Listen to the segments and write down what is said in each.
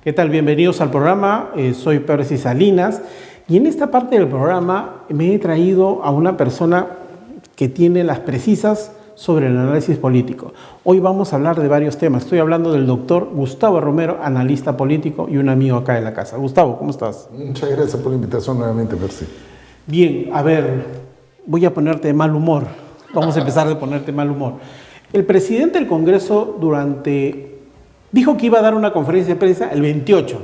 ¿Qué tal? Bienvenidos al programa. Soy Percy Salinas y en esta parte del programa me he traído a una persona que tiene las precisas sobre el análisis político. Hoy vamos a hablar de varios temas. Estoy hablando del doctor Gustavo Romero, analista político y un amigo acá en la casa. Gustavo, ¿cómo estás? Muchas gracias por la invitación nuevamente, Percy. Bien, a ver, voy a ponerte de mal humor. Vamos a empezar de ponerte de mal humor. El presidente del Congreso dijo que iba a dar una conferencia de prensa el 28.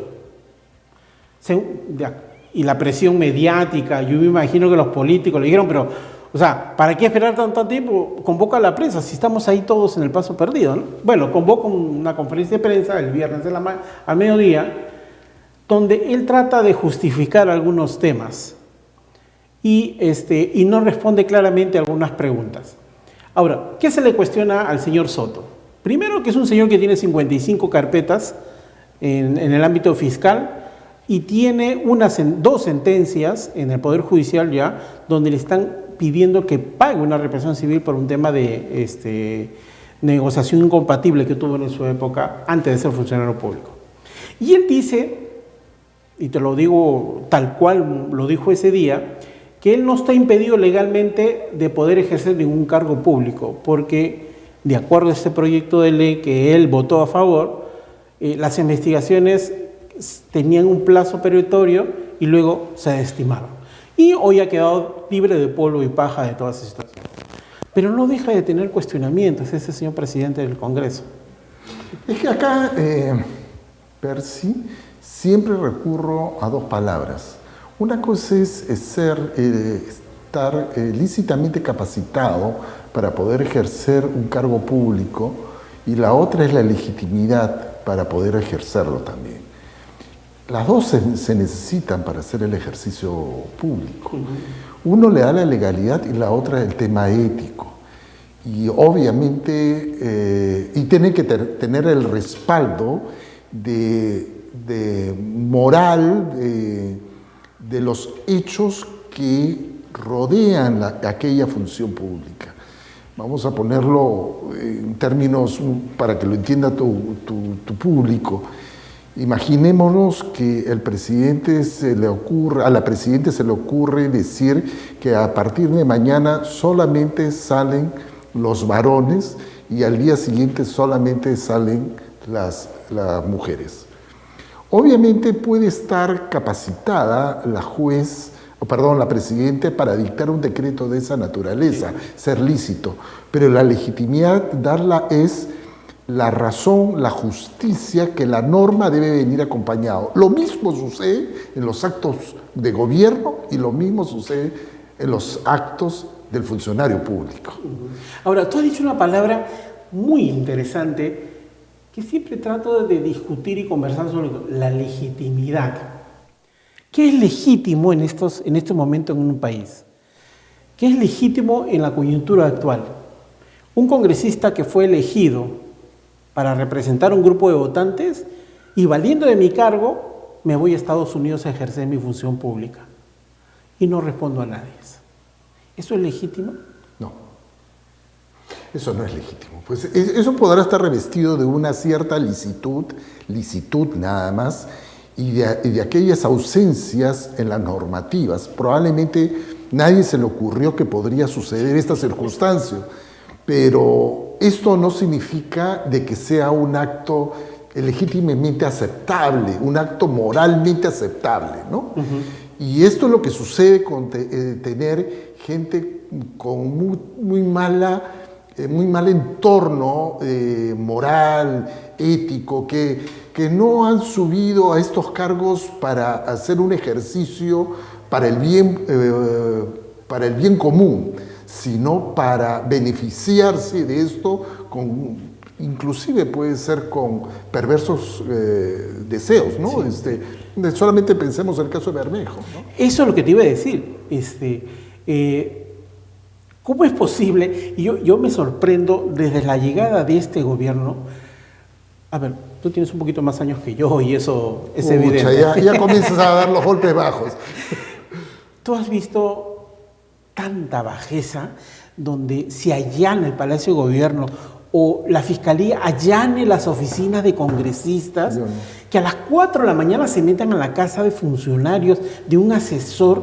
Y la presión mediática, yo me imagino que los políticos le dijeron, pero, o sea, ¿para qué esperar tanto tiempo? Convoca a la prensa, si estamos ahí todos en el paso perdido, ¿no? Bueno, convoca una conferencia de prensa el viernes al mediodía, donde él trata de justificar algunos temas y no responde claramente a algunas preguntas. Ahora, ¿qué se le cuestiona al señor Soto? Primero, que es un señor que tiene 55 carpetas en el ámbito fiscal y tiene dos sentencias en el Poder Judicial ya, donde le están pidiendo que pague una reparación civil por un tema de negociación incompatible que tuvo en su época antes de ser funcionario público. Y él dice, y te lo digo tal cual lo dijo ese día, que él no está impedido legalmente de poder ejercer ningún cargo público, porque de acuerdo a este proyecto de ley que él votó a favor, las investigaciones tenían un plazo perentorio y luego se desestimaron. Y hoy ha quedado libre de polvo y paja de toda esa situación. Pero no deja de tener cuestionamientos ese señor presidente del Congreso. Es que acá, Percy, siempre recurro a dos palabras. Una cosa es estar lícitamente capacitado para poder ejercer un cargo público y la otra es la legitimidad para poder ejercerlo también. Las dos se necesitan para hacer el ejercicio público. Uno le da la legalidad y la otra el tema ético. Y obviamente, y tiene que tener el respaldo de moral de los hechos que rodean aquella función pública. Vamos a ponerlo en términos para que lo entienda tu público. Imaginémonos que a la presidenta se le ocurre decir que a partir de mañana solamente salen los varones y al día siguiente solamente salen las mujeres. Obviamente puede estar capacitada la presidenta para dictar un decreto de esa naturaleza, ser lícito, pero la legitimidad darla es la razón, la justicia, que la norma debe venir acompañado. Lo mismo sucede en los actos de gobierno y lo mismo sucede en los actos del funcionario público. Ahora, tú has dicho una palabra muy interesante que siempre trato de discutir y conversar sobre la legitimidad. ¿Qué es legítimo en este momento en un país? ¿Qué es legítimo en la coyuntura actual? Un congresista que fue elegido para representar un grupo de votantes y valiendo de mi cargo me voy a Estados Unidos a ejercer mi función pública y no respondo a nadie. ¿Eso es legítimo? No. Eso no es legítimo. Pues eso podrá estar revestido de una cierta licitud nada más, y de aquellas ausencias en las normativas. Probablemente nadie se le ocurrió que podría suceder esta circunstancia, pero esto no significa de que sea un acto legítimamente aceptable, un acto moralmente aceptable, ¿no? Y esto es lo que sucede con tener gente con muy mal entorno moral, ético, que no han subido a estos cargos para hacer un ejercicio para el bien común, sino para beneficiarse de esto, inclusive puede ser con perversos deseos, ¿no? Sí. Solamente pensemos en el caso de Bermejo, ¿no? Eso es lo que te iba a decir. ¿Cómo es posible? Y yo me sorprendo desde la llegada de este gobierno. A ver, tú tienes un poquito más años que yo y eso es evidente. Ya comienzas a dar los golpes bajos. Tú has visto tanta bajeza donde se allana el Palacio de Gobierno o la fiscalía allane las oficinas de congresistas, Yo no. que a las 4 de la mañana se metan a la casa de funcionarios de un asesor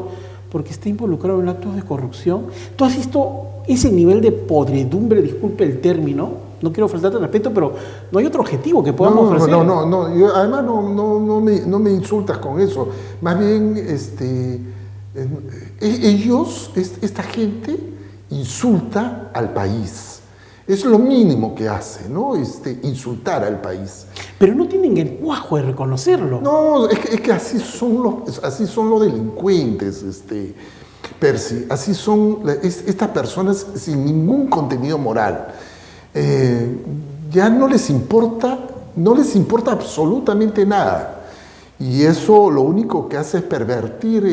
porque está involucrado en actos de corrupción. ¿Tú has visto ese nivel de podredumbre, disculpe el término? No quiero faltarte el respeto, pero no hay otro objetivo que podamos ofrecer. No. Además, no me insultas con eso. Más bien, esta gente insulta al país. Es lo mínimo que hace, ¿no? Insultar al país. Pero no tienen el cuajo de reconocerlo. No, es que así son los delincuentes, Percy. Así son estas personas sin ningún contenido moral. Ya no les importa absolutamente nada. Y eso lo único que hace es pervertir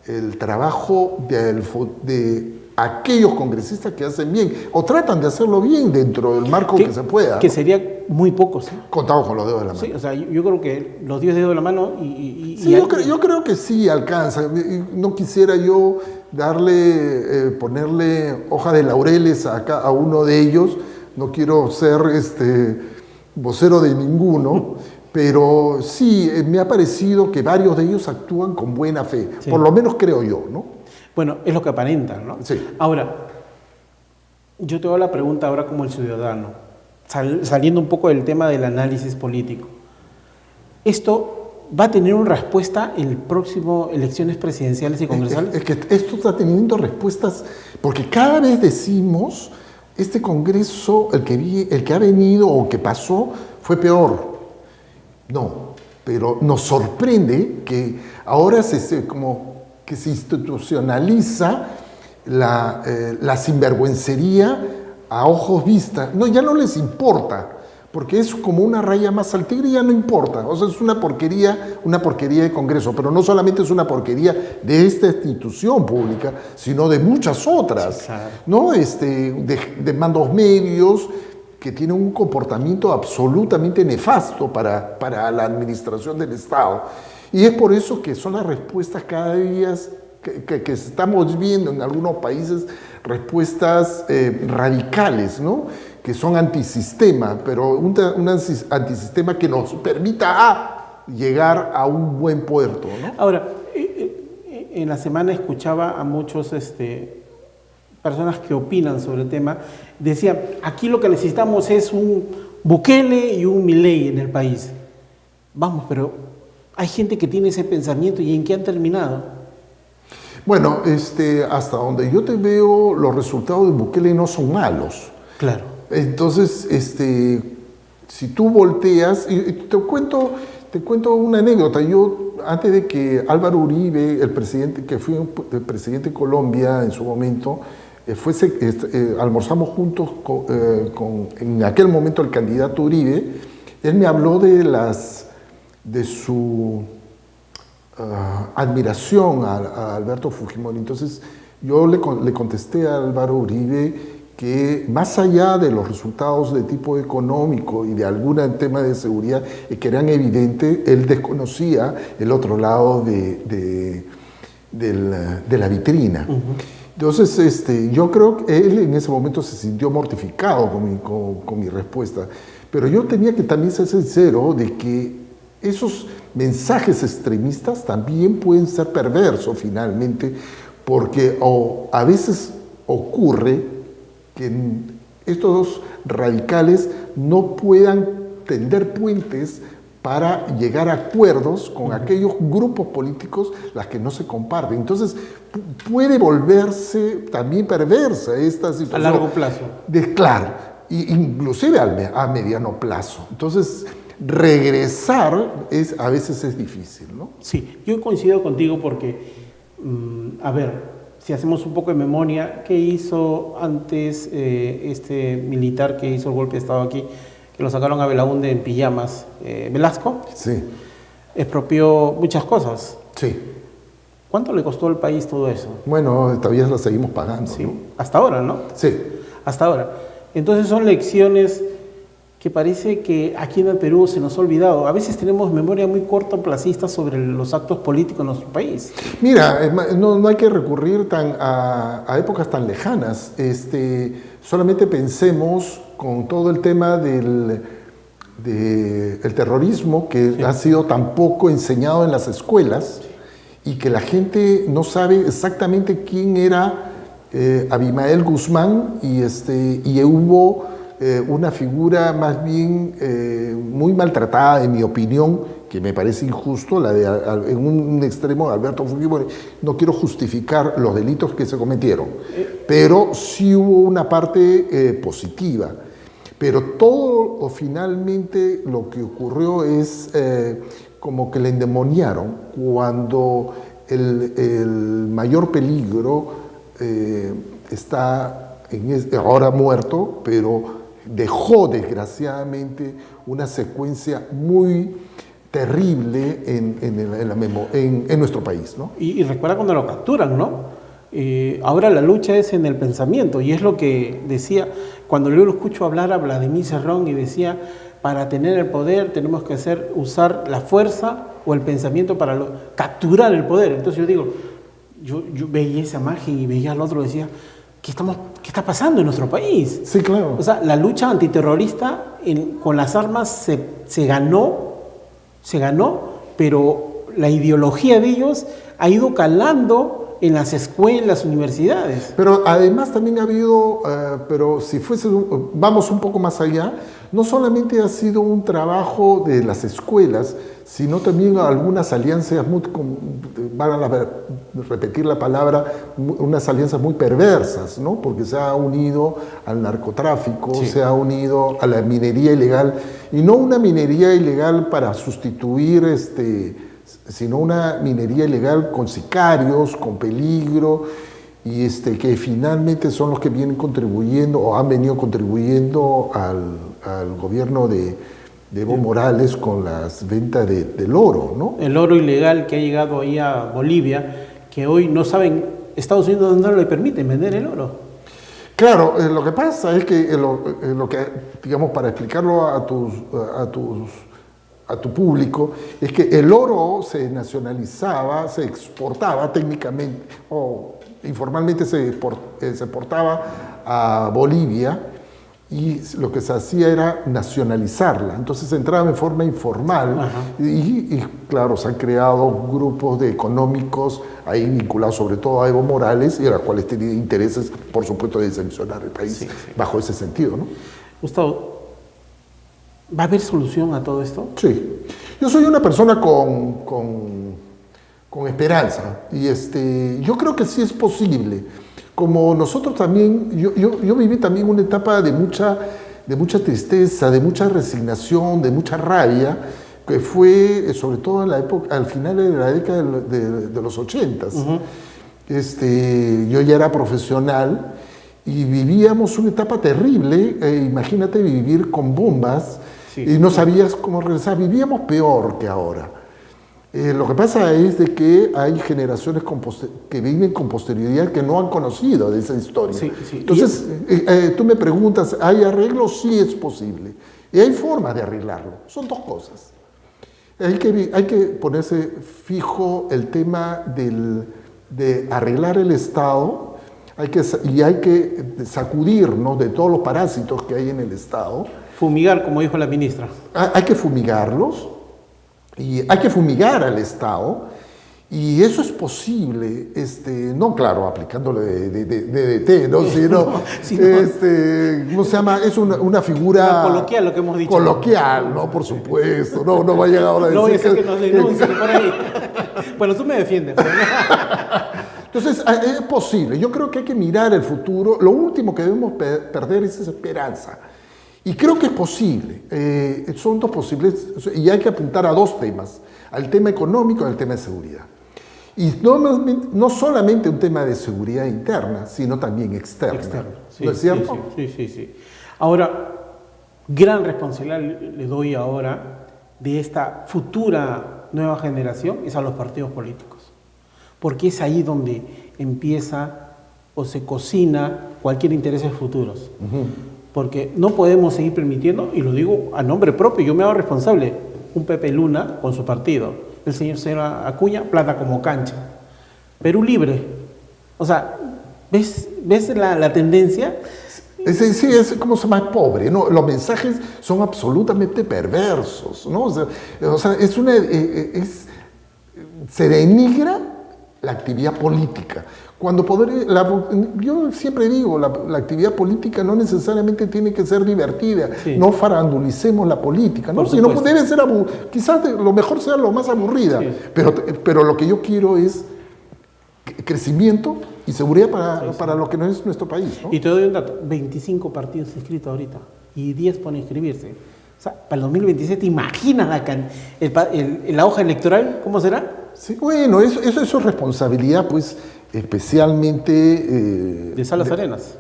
el trabajo de aquellos congresistas que hacen bien o tratan de hacerlo bien dentro del marco que se pueda. Que sería muy pocos, ¿sí? Contamos con los dedos de la mano. Sí, o sea, yo creo que los 10 dedos de la mano Sí, yo creo que sí alcanza. No quisiera yo ponerle hoja de laureles a uno de ellos. No quiero ser vocero de ninguno, pero sí me ha parecido que varios de ellos actúan con buena fe. Sí. Por lo menos creo yo, ¿no? Bueno, es lo que aparentan, ¿no? Sí. Ahora, yo te hago la pregunta ahora como el ciudadano, saliendo un poco del tema del análisis político. ¿Esto va a tener una respuesta en el próximo elecciones presidenciales y congresales? Es que esto está teniendo respuestas, porque cada vez decimos, este Congreso, el que ha venido o que pasó, fue peor. No, pero nos sorprende que ahora que se institucionaliza la sinvergüencería a ojos vistas. No, ya no les importa, porque es como una raya más al tigre y ya no importa. O sea, es una porquería de Congreso, pero no solamente es una porquería de esta institución pública, sino de muchas otras, sí, claro. ¿no? De mandos medios que tienen un comportamiento absolutamente nefasto para la administración del Estado. Y es por eso que son las respuestas cada día que estamos viendo en algunos países, respuestas radicales, ¿no? Que son antisistema, pero un antisistema que nos permita llegar a un buen puerto, ¿no? Ahora, en la semana escuchaba a muchos personas que opinan sobre el tema, decían, aquí lo que necesitamos es un Bukele y un Milei en el país. Vamos, pero hay gente que tiene ese pensamiento, ¿y en qué han terminado? Bueno, hasta donde yo te veo, los resultados de Bukele no son malos. Claro. Entonces, si tú volteas, y te cuento una anécdota. Yo, antes de que Álvaro Uribe, el presidente, que fue el presidente de Colombia en su momento, almorzamos juntos en aquel momento el candidato Uribe. Él me habló de su admiración a Alberto Fujimori. Entonces yo le contesté a Álvaro Uribe que más allá de los resultados de tipo económico y de algún tema de seguridad que eran evidentes, él desconocía el otro lado de la vitrina. Uh-huh. Entonces yo creo que él en ese momento se sintió mortificado con mi respuesta, pero yo tenía que también ser sincero de que esos mensajes extremistas también pueden ser perversos finalmente, porque a veces ocurre que estos dos radicales no puedan tender puentes para llegar a acuerdos con aquellos grupos políticos las que no se comparten. Entonces puede volverse también perversa esta situación. A largo plazo. Claro, inclusive a mediano plazo. Entonces regresar a veces es difícil, ¿no? Sí, yo coincido contigo porque, a ver, si hacemos un poco de memoria, ¿qué hizo antes este militar que hizo el golpe de Estado aquí, que lo sacaron a Belaúnde en pijamas? ¿Velasco? Sí. Expropió muchas cosas. Sí. ¿Cuánto le costó al país todo eso? Bueno, todavía la seguimos pagando, sí. ¿no? Hasta ahora, ¿no? Sí. Hasta ahora. Entonces son lecciones que parece que aquí en el Perú se nos ha olvidado. A veces tenemos memoria muy cortoplacista sobre los actos políticos en nuestro país. Mira, no hay que recurrir a épocas tan lejanas. Solamente pensemos con todo el tema del terrorismo que Sí. ha sido tan poco enseñado en las escuelas y que la gente no sabe exactamente quién era Abimael Guzmán y hubo una figura más bien muy maltratada, en mi opinión, que me parece injusto, en un extremo de Alberto Fujimori. No quiero justificar los delitos que se cometieron, pero sí hubo una parte positiva. Pero todo finalmente lo que ocurrió es como que le endemoniaron cuando el mayor peligro está ahora muerto, pero dejó desgraciadamente una secuencia muy terrible en nuestro país, ¿no? Y recuerda cuando lo capturan, ¿no? Ahora la lucha es en el pensamiento, y es lo que decía, cuando yo lo escucho hablar a Vladimir Cerrón y decía, para tener el poder tenemos que usar la fuerza o el pensamiento para capturar el poder. Entonces yo digo, yo veía esa imagen y veía al otro y decía, ¿qué está pasando en nuestro país? Sí, claro. O sea, la lucha antiterrorista con las armas se ganó, pero la ideología de ellos ha ido calando en las escuelas, universidades. Pero además también ha habido, pero si vamos un poco más allá, no solamente ha sido un trabajo de las escuelas, sino también algunas alianzas, van a repetir la palabra, unas alianzas muy perversas, ¿no? Porque se ha unido al narcotráfico, Sí. se ha unido a la minería ilegal, y no una minería ilegal para sustituir sino una minería ilegal con sicarios, con peligro, y que finalmente son los que vienen contribuyendo o han venido contribuyendo al gobierno de Evo Morales con las ventas del oro, ¿no? El oro ilegal que ha llegado ahí a Bolivia, que hoy no saben, Estados Unidos no le permiten vender el oro. Claro, lo que pasa es que, digamos, para explicarlo a tu público, es que el oro se nacionalizaba, se exportaba técnicamente, o informalmente se exportaba a Bolivia, y lo que se hacía era nacionalizarla. Entonces se entraba en forma informal y claro, se han creado grupos económicos ahí vinculados sobre todo a Evo Morales y a los cuales tenían intereses, por supuesto, de sancionar el país bajo ese sentido, ¿no? Gustavo, ¿va a haber solución a todo esto? Sí. Yo soy una persona con esperanza y yo creo que sí es posible. Como nosotros también, yo viví también una etapa de mucha tristeza, de mucha resignación, de mucha rabia, que fue sobre todo en la época, al final de la década de los 80s. Yo ya era profesional y vivíamos una etapa terrible. Imagínate vivir con bombas y no sabías cómo regresar. Vivíamos peor que ahora. Lo que pasa es de que hay generaciones que viven con posterioridad que no han conocido de esa historia. Sí. Entonces, tú me preguntas, ¿hay arreglo? Sí es posible. Y hay formas de arreglarlo. Son dos cosas. Hay que ponerse fijo el tema de arreglar el Estado y hay que sacudirnos de todos los parásitos que hay en el Estado. Fumigar, como dijo la ministra. Hay que fumigarlos. Y hay que fumigar al Estado, y eso es posible, no, claro, aplicándole DDT, ¿no? ¿Cómo se llama? Es una figura... Coloquial, lo que hemos dicho. Coloquial, ¿no? Por supuesto. No va a llegar ahora a decir... No voy a decir que nos denuncien por ahí. Bueno, tú me defiendes. Pero no. Entonces, es posible. Yo creo que hay que mirar el futuro. Lo último que debemos perder es esa esperanza. Y creo que es posible, son dos posibles, y hay que apuntar a dos temas, al tema económico y al tema de seguridad. Y no solamente un tema de seguridad interna, sino también externa. Sí, ¿No es cierto? Sí. Ahora, gran responsabilidad le doy ahora de esta futura nueva generación es a los partidos políticos, porque es ahí donde empieza o se cocina cualquier intereses futuros. porque no podemos seguir permitiendo, y lo digo a nombre propio, yo me hago responsable, un Pepe Luna con su partido, el señor Acuña, plata como cancha. Perú libre. O sea, ¿ves la tendencia? Sí, es como se llama pobre, ¿no? Los mensajes son absolutamente perversos, ¿no? O sea, se denigra la actividad política. Yo siempre digo, la actividad política no necesariamente tiene que ser divertida, sí. No farandulicemos la política, ¿no? Sino debe ser quizás lo mejor sea lo más aburrida, sí. Pero lo que yo quiero es crecimiento y seguridad para lo que no es nuestro país, ¿no? Y te doy un dato, 25 partidos inscritos ahorita y 10 por inscribirse. O sea, para el 2027, ¿te imaginas la hoja electoral? ¿Cómo será? Sí, bueno, eso es responsabilidad, pues, especialmente... de Salas Arenas.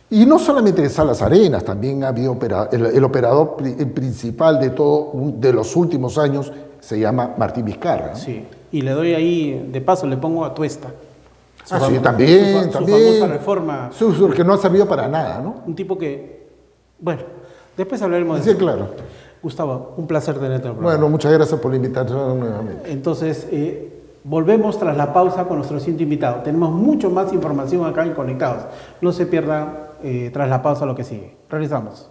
Y no solamente de Salas Arenas, también ha habido el operador principal de los últimos años, se llama Martín Vizcarra, ¿no? Sí, y le doy ahí, de paso, le pongo a Tuesta. Sí, también. Su famosa reforma. Que no ha servido para nada, ¿no? Un tipo que, bueno, después hablaremos de eso. Sí, claro. Gustavo, un placer tenerte en el programa. Bueno, muchas gracias por la invitación nuevamente. Entonces, volvemos tras la pausa con nuestro siguiente invitado. Tenemos mucho más información acá en Conectados. No se pierdan tras la pausa lo que sigue. Regresamos.